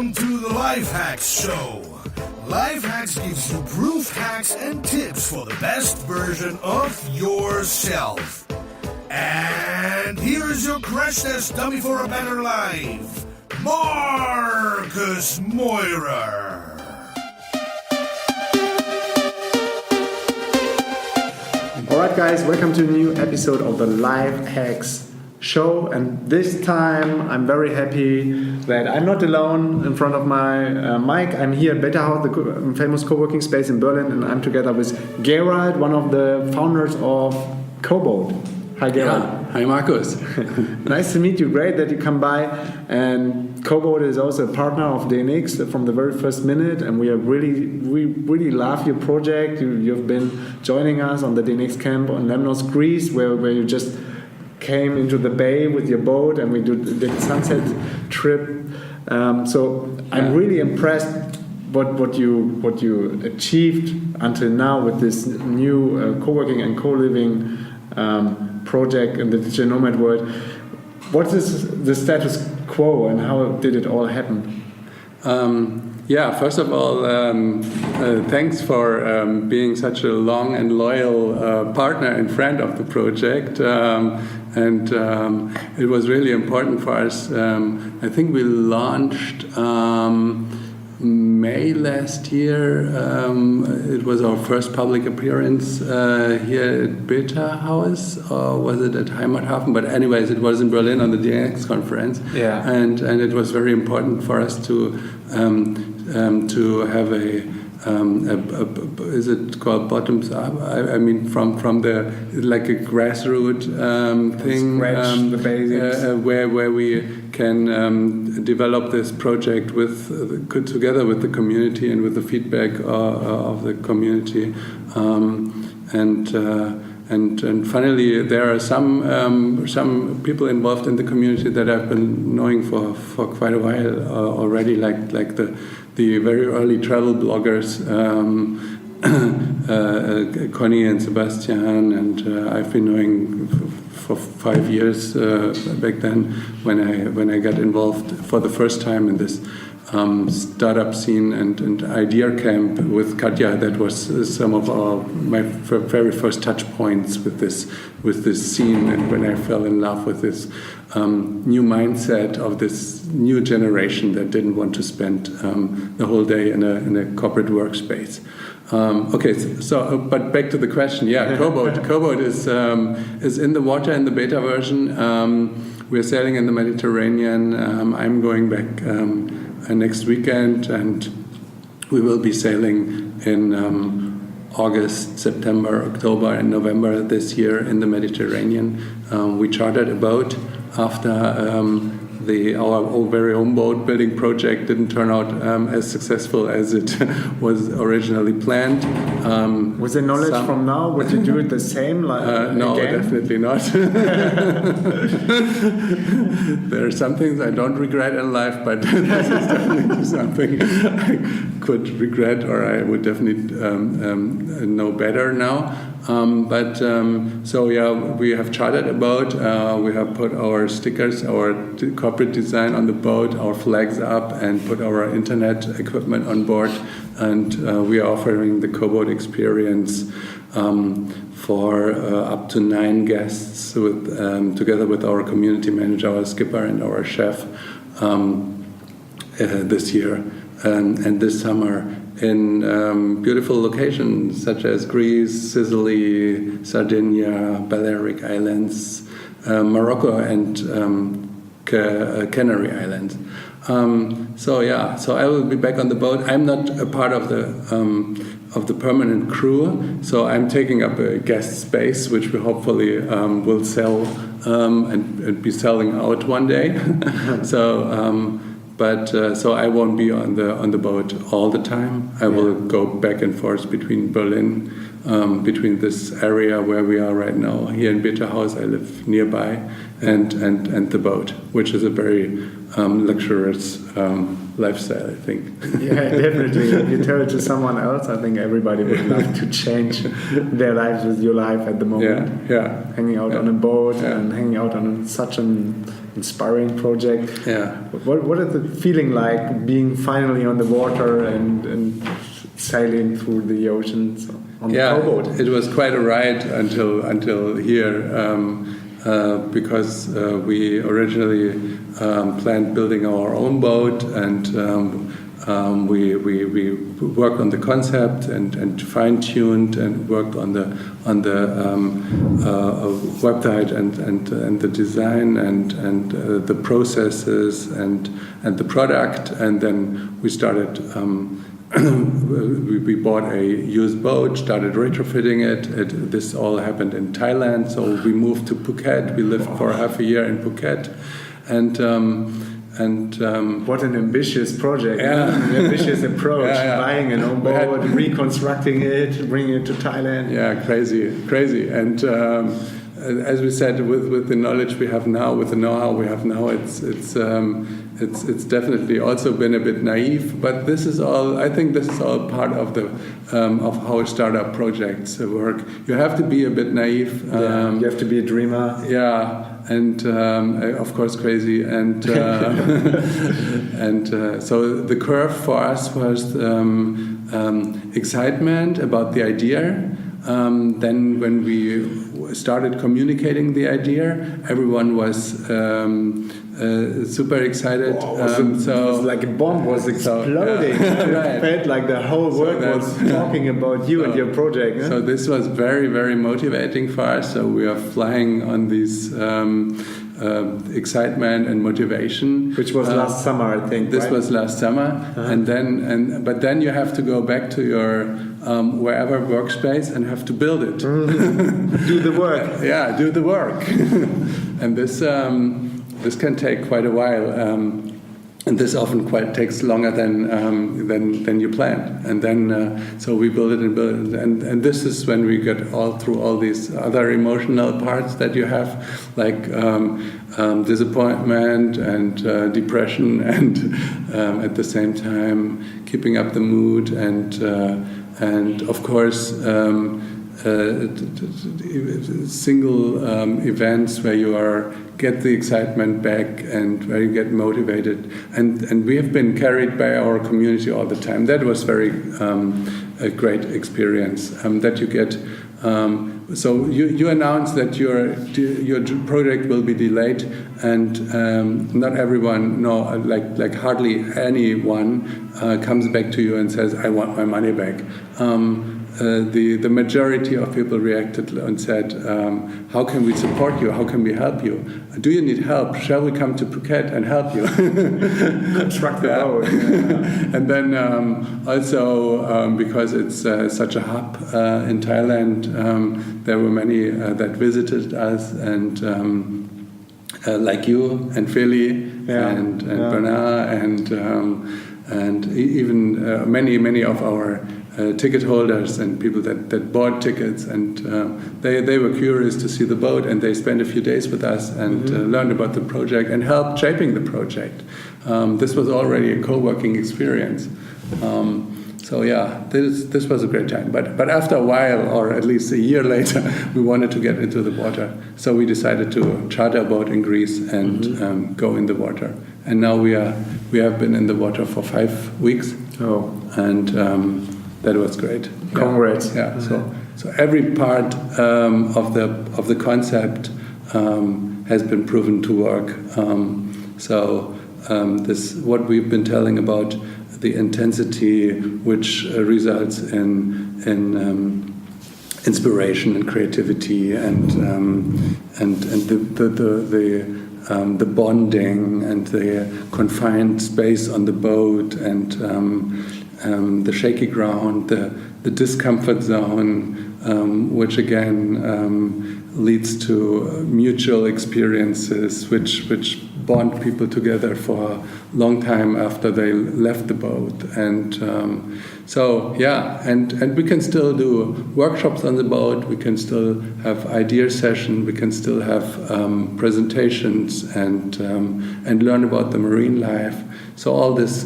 Welcome to the Life Hacks Show. Life Hacks gives you proof hacks and tips for the best version of yourself. And here is your crash test dummy for a better life, Marcus Meurer. Alright guys, welcome to a new episode of the Life Hacks Show, and this time I'm very happy that I'm not alone in front of my mic. I'm here at Better House, the famous co-working space in Berlin, and I'm together with Gerald, one of the founders of Kobold. Hi Gerald. Yeah. Hi Marcus. Nice to meet you, great that you come by. And Kobold is also a partner of DNX from the very first minute, and we really love your project. You've been joining us on the DNX camp on Lemnos, Greece, where you just came into the bay with your boat, and we did a sunset trip. So I'm really impressed what you achieved until now with this new co-working and co-living project in the Digital Nomad world. What is the status quo, and how did it all happen? First of all, thanks for being such a long and loyal partner and friend of the project. And it was really important for us. I think we launched May last year. It was our first public appearance here at Beta House, or was it at Heimathafen? But anyways, it was in Berlin on the DNX conference. Yeah. And it was very important for us to have a is it called bottoms up? I mean, from the like a grassroots thing, Scratch the basics, where we can develop this project together with the community and with the feedback of the community, and finally, there are some people involved in the community that I've been knowing for quite a while already, like the very early travel bloggers, Connie and Sebastian, and I've been knowing for 5 years back then when I got involved for the first time in this startup scene and idea camp with Katja. That was some of my very first touch points with this scene, and when I fell in love with this new mindset of this new generation that didn't want to spend the whole day in a corporate workspace. But back to the question. Yeah, Kobold is in the water in the beta version. We're sailing in the Mediterranean. I'm going back next weekend, and we will be sailing in August, September, October, and November this year in the Mediterranean. We chartered a boat after our very own boat building project didn't turn out as successful as it was originally planned. Was the knowledge from now, would you do it the same? No, again? Definitely not. There are some things I don't regret in life, but this is definitely something I could regret, or I would definitely know better now. We have chartered a boat. We have put our stickers, our corporate design on the boat, our flags up, and put our internet equipment on board. And we are offering the Kobold Experience for up to 9 guests, together with our community manager, our skipper, and our chef this year and this summer, in beautiful locations such as Greece, Sicily, Sardinia, Balearic Islands, Morocco, and Canary Islands. So I will be back on the boat. I'm not a part of the permanent crew, so I'm taking up a guest space, which we hopefully will sell and be selling out one day. So I won't be on the boat all the time. I will go back and forth between Berlin, between this area where we are right now, here in Beta House. I live nearby, and the boat, which is a very luxurious lifestyle, I think. Yeah, definitely. If you tell it to someone else, I think everybody would love to change their lives with your life at the moment. Yeah. Hanging out on a boat and hanging out on such an inspiring project. Yeah. What is the feeling like being finally on the water and sailing through the oceans on the Kobold? It was quite a ride until here, because we originally planned building our own boat, and we worked on the concept and fine-tuned and worked on the website and the design and the processes and the product, and then we started. We bought a used boat, started retrofitting it. This all happened in Thailand, so we moved to Phuket. We lived for half a year in Phuket, and what an ambitious project! An ambitious approach. Buying an own boat, reconstructing it, bringing it to Thailand. Yeah, crazy. And as we said, with the knowledge we have now, with the know-how we have now, it's definitely also been a bit naive. But this is all. I think this is all part of the of how startup projects work. You have to be a bit naive. You have to be a dreamer. Yeah. And of course crazy, and so the curve for us was excitement about the idea. Then when we started communicating the idea, everyone was super excited. It was like a bomb was exploding. It felt like the whole world was talking about you and your project. So this was very, very motivating for us. So we are flying on these excitement and motivation. Which was last summer, I think. This was last summer, but then you have to go back to your wherever workspace and have to build it. Do the work. Yeah, do the work. And this can take quite a while, and this often takes longer than you plan. And then so we build it, and this is when we get through all these other emotional parts that you have, like disappointment and depression, and at the same time keeping up the mood, and of course single events where you get the excitement back and where you get motivated, and we have been carried by our community all the time. That was very a great experience that you get. So you announced that your project will be delayed, and not everyone, like hardly anyone comes back to you and says, "I want my money back." The majority of people reacted and said, "How can we support you? How can we help you? Do you need help? Shall we come to Phuket and help you?" Construct the boat. And then also because it's such a hub in Thailand, there were many that visited us, and like you and Philly and Bernard and even many of our ticket holders and people that bought tickets, and they were curious to see the boat, and they spent a few days with us and learned about the project and helped shaping the project. This was already a co-working experience. So yeah, this was a great time. But after a while, or at least a year later, we wanted to get into the water. So we decided to charter a boat in Greece and go in the water. And now we have been in the water for 5 weeks. Oh, and that was great. Congrats! Yeah. So every part of the concept has been proven to work. This what we've been telling about the intensity, which results in inspiration and creativity, and the bonding and the confined space on the boat, and the shaky ground, the discomfort zone, which again leads to mutual experiences which bond people together for a long time after they left the boat. And So yeah, and we can still do workshops on the boat. We can still have idea session. We can still have presentations and learn about the marine life. So all this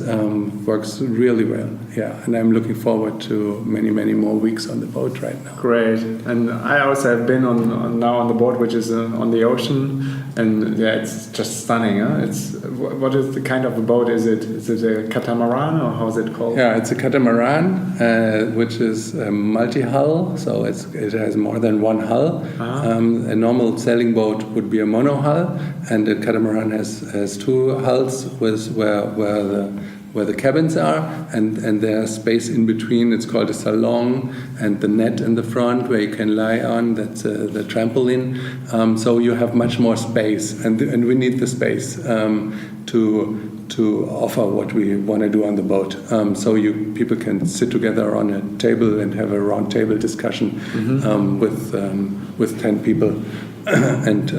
works really well. Yeah, and I'm looking forward to many more weeks on the boat right now. Great. And I also have been now on the boat, which is on the ocean, and yeah, it's just stunning. Huh? What is the kind of a boat? Is it a catamaran, or how is it called? Yeah, it's a catamaran, which is multi-hull, so it has more than one hull. A normal sailing boat would be a monohull, and a catamaran has two hulls where the cabins are, and there's space in between. It's called a salon, and the net in the front where you can lie on, that's the trampoline. So you have much more space, and we need the space to offer what we want to do on the boat. So people can sit together on a table and have a round table discussion with 10 people. And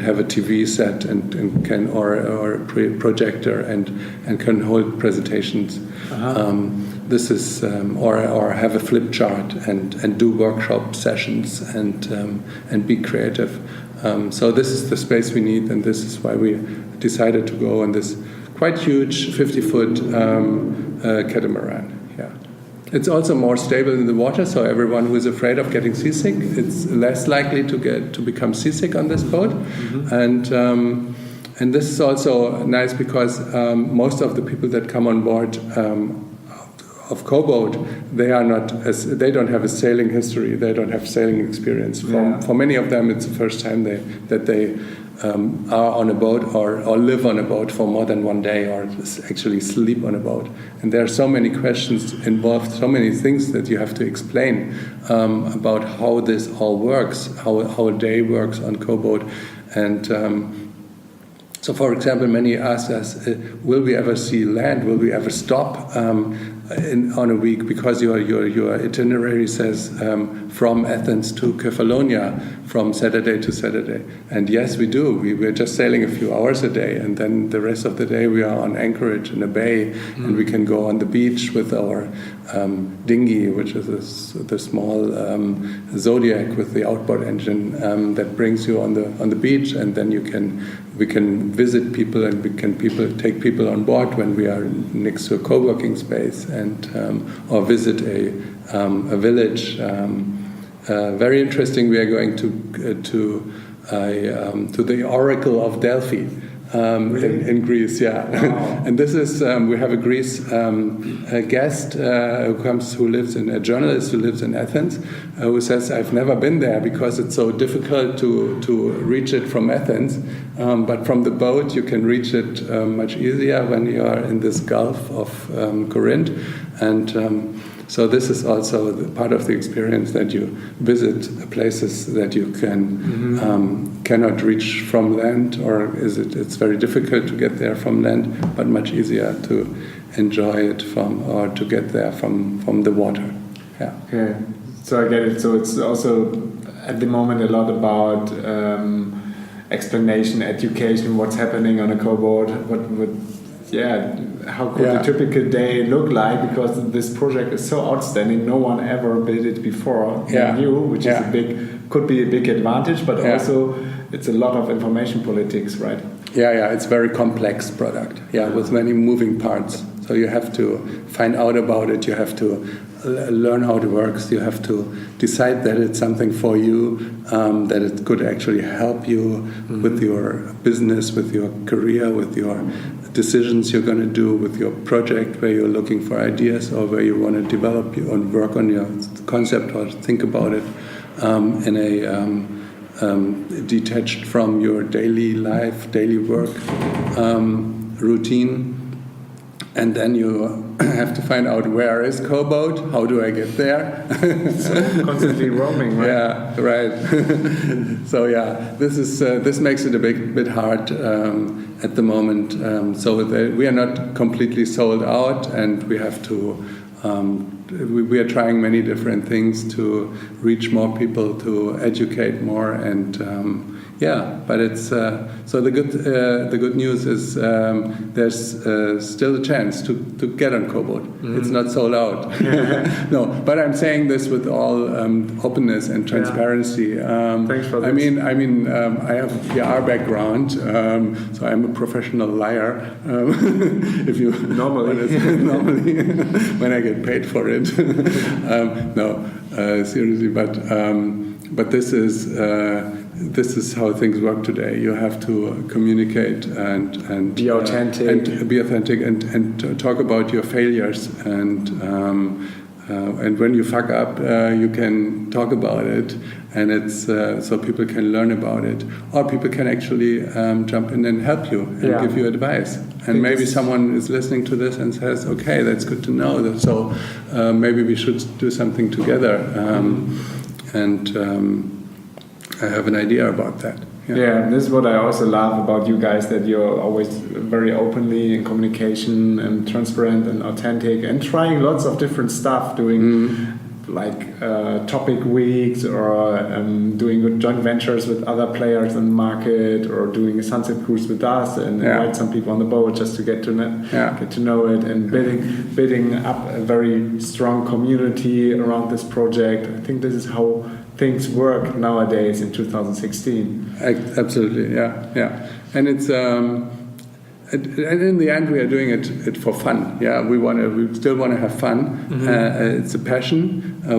have a TV set and can or a projector and can hold presentations. This is or have a flip chart and do workshop sessions and be creative. So this is the space we need, and this is why we decided to go on this quite huge 50-foot catamaran. Yeah. It's also more stable in the water, so everyone who is afraid of getting seasick, it's less likely to become seasick on this boat. And this is also nice because most of the people that come on board of Kobold, they don't have a sailing history, they don't have sailing experience. For many of them, it's the first time that they are on a boat or live on a boat for more than one day or actually sleep on a boat. And there are so many questions involved, so many things that you have to explain about how this all works, how a day works on Kobold. And so, for example, many ask us, will we ever see land? Will we ever stop on a week? Because your itinerary says from Athens to Kefalonia, from Saturday to Saturday. And yes, we do. We're just sailing a few hours a day, and then the rest of the day we are on anchorage in a bay, and we can go on the beach with our dinghy, which is the small Zodiac with the outboard engine that brings you on the beach, and then we can visit people, and take people on board when we are next to a co-working space, and or visit a village. Very interesting. We are going to the Oracle of Delphi. Really? In Greece, yeah. Wow. And this is we have a Greece guest who lives a journalist who lives in Athens, who says, I've never been there because it's so difficult to reach it from Athens, but from the boat you can reach it much easier when you are in this Gulf of Corinth, and so this is also part of the experience, that you visit places that you cannot reach from land, or it's very difficult to get there from land, but much easier to enjoy it to get there from the water. Yeah. Okay, so I get it. So it's also at the moment a lot about explanation, education, what's happening on a Kobold, how could the typical day look like? Because this project is so outstanding, no one ever built it before than you, which is could be a big advantage, but also it's a lot of information politics, right? Yeah, it's a very complex product, with many moving parts. So you have to find out about it, you have to learn how it works, you have to decide that it's something for you, that it could actually help you with your business, with your career, with your decisions you're going to do, with your project where you're looking for ideas, or where you want to develop and work on your concept or think about it in a detached from your daily life, daily work routine. And then you have to find out, where is Kobold? How do I get there? So constantly roaming, right? Yeah, right. So this makes it a bit hard at the moment. We are not completely sold out, and we have to we are trying many different things to reach more people, to educate more, and but it's so the good news is there's still a chance to get on Kobold. It's not sold out. No, but I'm saying this with all openness and transparency. Thanks for this. I mean, I have a PR background, so I'm a professional liar. If you normally when I get paid for it. Seriously, but this is how things work today. You have to communicate and be authentic, and talk about your failures, and when you fuck up, you can talk about it, and it's so people can learn about it, or people can actually jump in and help you and give you advice. And maybe someone is listening to this and says, "Okay, that's good to know. So maybe we should do something together." I have an idea about that. Yeah, this is what I also love about you guys, that you're always very openly in communication and transparent and authentic, and trying lots of different stuff, doing like topic weeks, or doing joint ventures with other players in the market, or doing a sunset cruise with us and invite some people on the boat just to get to know it, and building up a very strong community around this project. I think this is how things work nowadays in 2016. Absolutely, yeah. And it's and in the end we are doing it for fun. Yeah, we still want to have fun. It's a passion.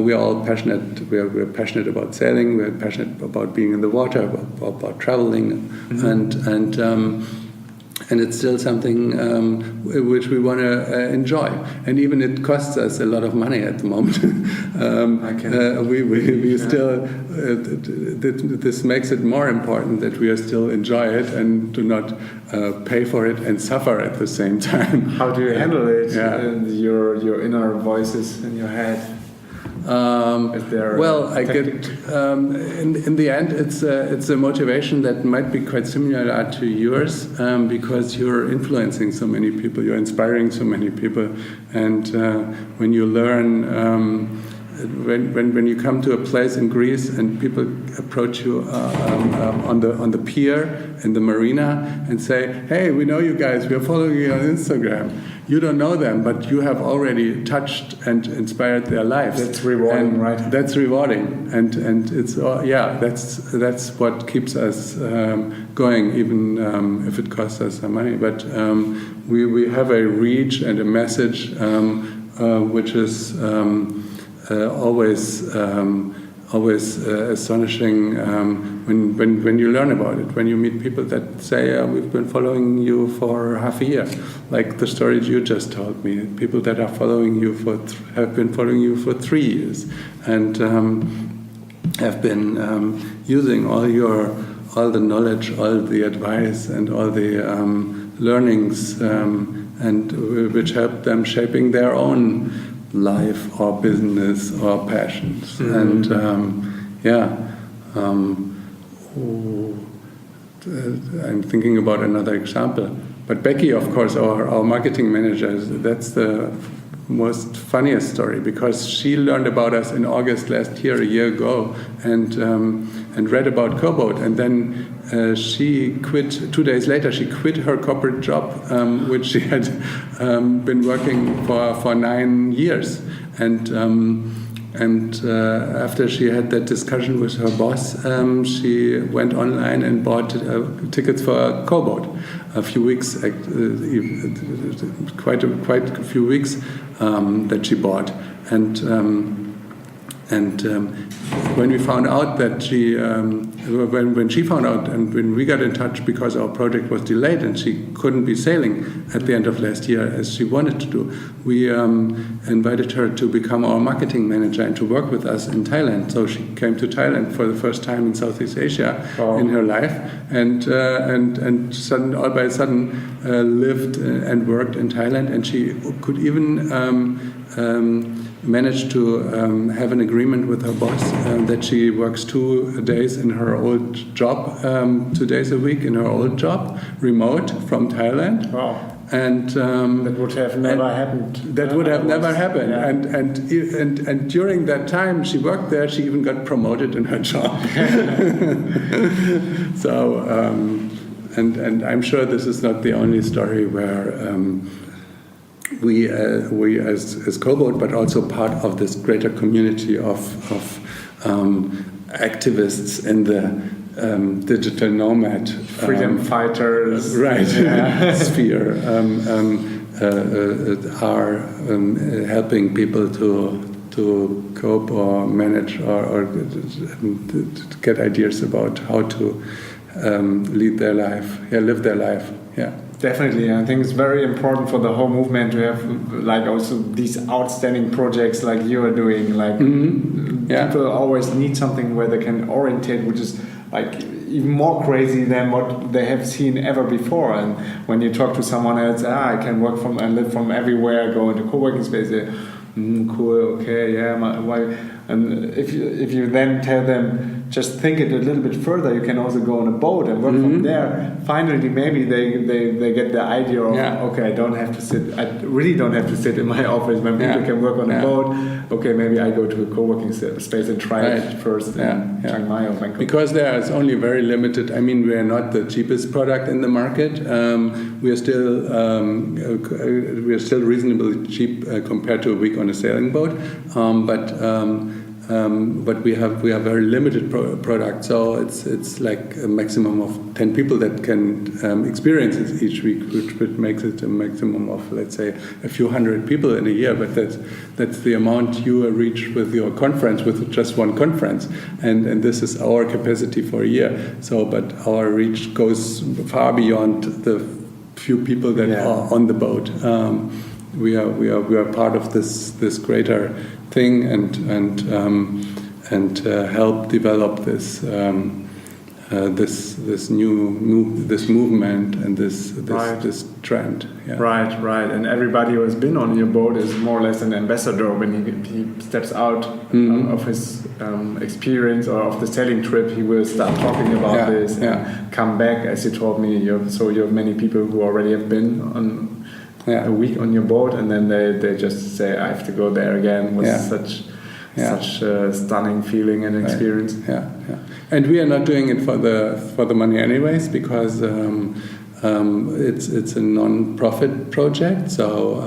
We are all passionate. We're passionate about sailing. We're passionate about being in the water, about traveling, and it's still something which we want to enjoy. And even it costs us a lot of money at the moment. We still this makes it more important that we still enjoy it and do not pay for it and suffer at the same time. How do you handle it? And your inner voices in your head? I get in the end it's a motivation that might be quite similar to yours, because you're influencing so many people, you're inspiring so many people, and when you learn, when you come to a place in Greece and people approach you on the pier in the marina and say, "Hey, we know you guys, we are following you on Instagram." You don't know them, but you have already touched and inspired their lives. That's rewarding, right? That's rewarding, and it's that's what keeps us going, even if it costs us some money. But we have a reach and a message which is always astonishing when you learn about it, when you meet people that say, "We've been following you for half a year," like the stories you just told me. People that are following you have been following you for 3 years, and have been using all the knowledge, all the advice, and all the learnings, and which help them shaping their own life or business or passions. And I'm thinking about another example, but Becky, of course, our marketing manager, that's the most funniest story, because she learned about us in August last year, a year ago, and read about Kobold, and then she quit 2 days later. She quit her corporate job, which she had been working for 9 years, and after she had that discussion with her boss, she went online and bought tickets for Kobold. A few weeks, quite a few weeks that she bought, and when we found out that when she found out, and when we got in touch, because our project was delayed and she couldn't be sailing at the end of last year as she wanted to do, we invited her to become our marketing manager and to work with us in Thailand. So she came to Thailand for the first time in Southeast Asia in her life, and all by a sudden lived and worked in Thailand, and she could even managed to have an agreement with her boss that she works 2 days in her old job, 2 days a week in her old job, remote from Thailand. Wow. and that would have never happened. That would have never happened. Yeah. And during that time she worked there, she even got promoted in her job. So and I'm sure this is not the only story where we as Kobold, but also part of this greater community of activists in the digital nomad freedom fighters, right? Sphere are helping people to cope or manage or to get ideas about how to live their life. Yeah. Definitely, I think it's very important for the whole movement to have like also these outstanding projects like you are doing. Like people always need something where they can orientate, which is like even more crazy than what they have seen ever before. And when you talk to someone else, I can work from and live from everywhere, go into co-working space. Cool, okay, yeah. Why? And if you then tell them, just think it a little bit further, you can also go on a boat and work from there. Finally, maybe they get the idea of, okay, I really don't have to sit in my office when people can work on a boat. Okay, maybe I go to a co-working space and try it first in Chiang Mai or Bangkok. Because there is only very limited, I mean, we are not the cheapest product in the market. We are still reasonably cheap compared to a week on a sailing boat. But we have very limited product, so it's like a maximum of 10 people that can experience it each week, which makes it a maximum of, let's say, a few hundred people in a year. But that's the amount you reach with your conference, with just one conference, and this is our capacity for a year. So, but our reach goes far beyond the few people that are on the boat. We are part of this greater thing and help develop this movement and this trend. Yeah. Right. And everybody who has been on your boat is more or less an ambassador when he steps out of his experience or of the sailing trip. He will start talking about this and come back, as you told me. You have many people who already have been on a week on your boat, and then they just say, I have to go there again with such a stunning feeling and experience. And we are not doing it for the money anyways, because it's a non-profit project. So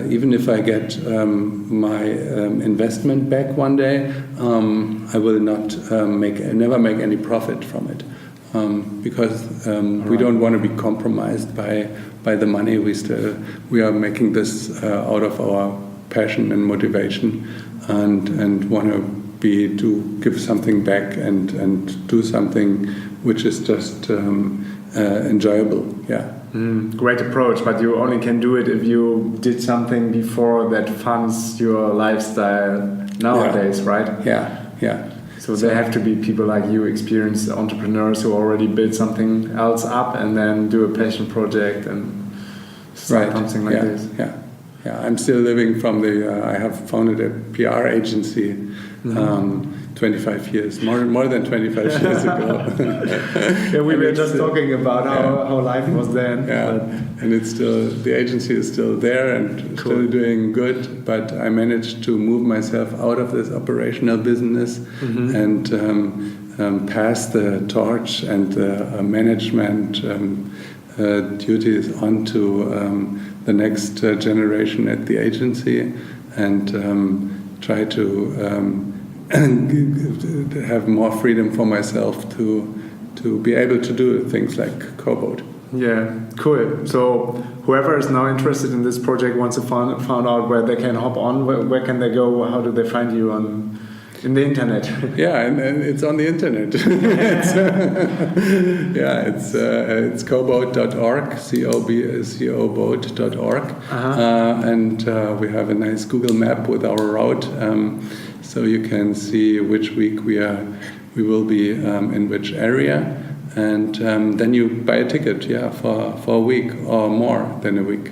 even if I get my investment back one day, I will not never make any profit from it. Because we don't want to be compromised by the money. We are making this out of our passion and motivation, and want to give something back and do something which is just enjoyable. Great approach, but you only can do it if you did something before that funds your lifestyle nowadays, right? So there have to be people like you, experienced entrepreneurs who already built something else up and then do a passion project and something like this. I'm still living from I have founded a PR agency 25 years, more than 25 years ago. We were just talking about how life was then. And it's still, the agency is still there and still doing good, but I managed to move myself out of this operational business and pass the torch and the management duties onto the next generation at the agency, and try to have more freedom for myself to be able to do things like Kobold. Yeah, cool. So whoever is now interested in this project wants to find out where they can hop on. Where can they go? How do they find you in the internet? And it's on the internet. It's kobold.org, kobold.org, and we have a nice Google map with our route, so you can see which week we will be in which area. And then you buy a ticket, for a week or more than a week.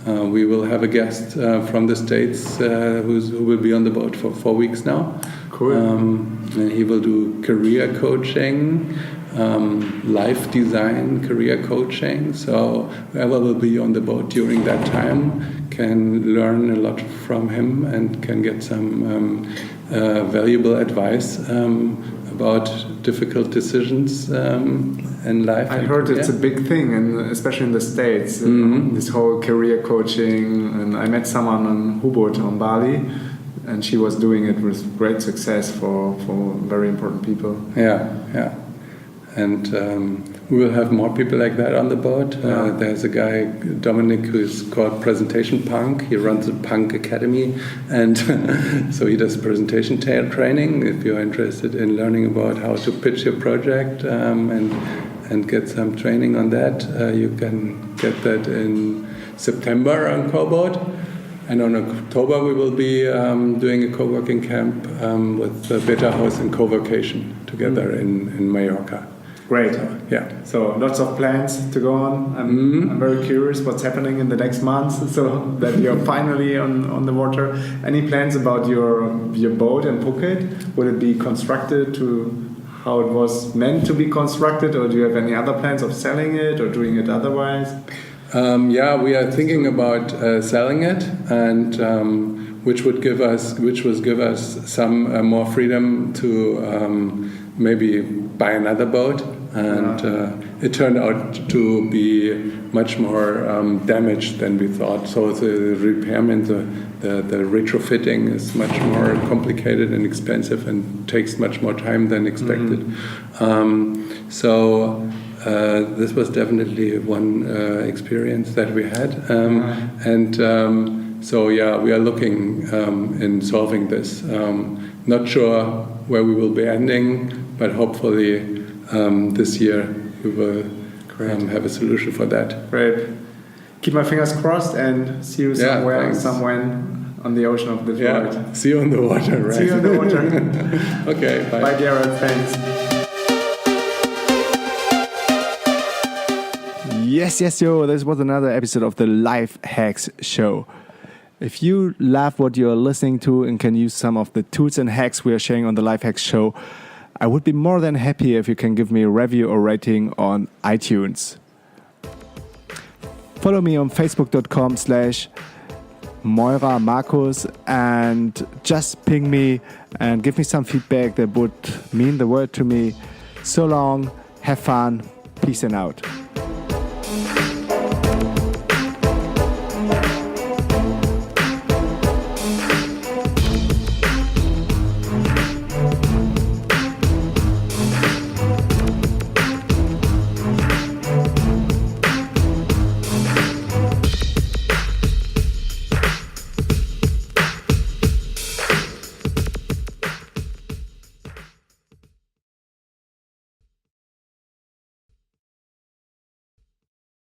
We will have a guest from the States who will be on the boat for 4 weeks now. Cool. And he will do career coaching life design, career coaching. So whoever will be on the boat during that time can learn a lot from him and can get some valuable advice about difficult decisions in life. I heard it's a big thing, and especially in the States, this whole career coaching. And I met someone on Ubud on Bali, and she was doing it with great success for very important people. Yeah. And we will have more people like that on the boat. There's a guy, Dominic, who's called Presentation Punk. He runs a punk academy, and so he does presentation training. If you're interested in learning about how to pitch your project and get some training on that, you can get that in September on Kobold. And on October we will be doing a co-working camp with the Beta House and Co-Vocation together in Mallorca. Great. So lots of plans to go on. I'm very curious what's happening in the next months, so that you're finally on the water. Any plans about your boat in Phuket? Will it be constructed to how it was meant to be constructed, or do you have any other plans of selling it or doing it otherwise? We are thinking about selling it, and which would give us some more freedom to maybe buy another boat. And it turned out to be much more damaged than we thought. So the repairment, the retrofitting is much more complicated and expensive and takes much more time than expected. This was definitely one experience that we had. We are looking in solving this. Not sure where we will be ending, but hopefully this year we will have a solution for that. Great. Keep my fingers crossed and see you somewhere on the ocean of the world. Yeah, see you on the water, right? See you on the water. Okay, bye. Bye, Gerald. Thanks. Yes, yo. This was another episode of the Life Hacks Show. If you love what you're listening to and can use some of the tools and hacks we are sharing on the Life Hacks Show, I would be more than happy if you can give me a review or rating on iTunes. Follow me on facebook.com/Meurer Marcus and just ping me and give me some feedback that would mean the world to me. So long, have fun, peace and out.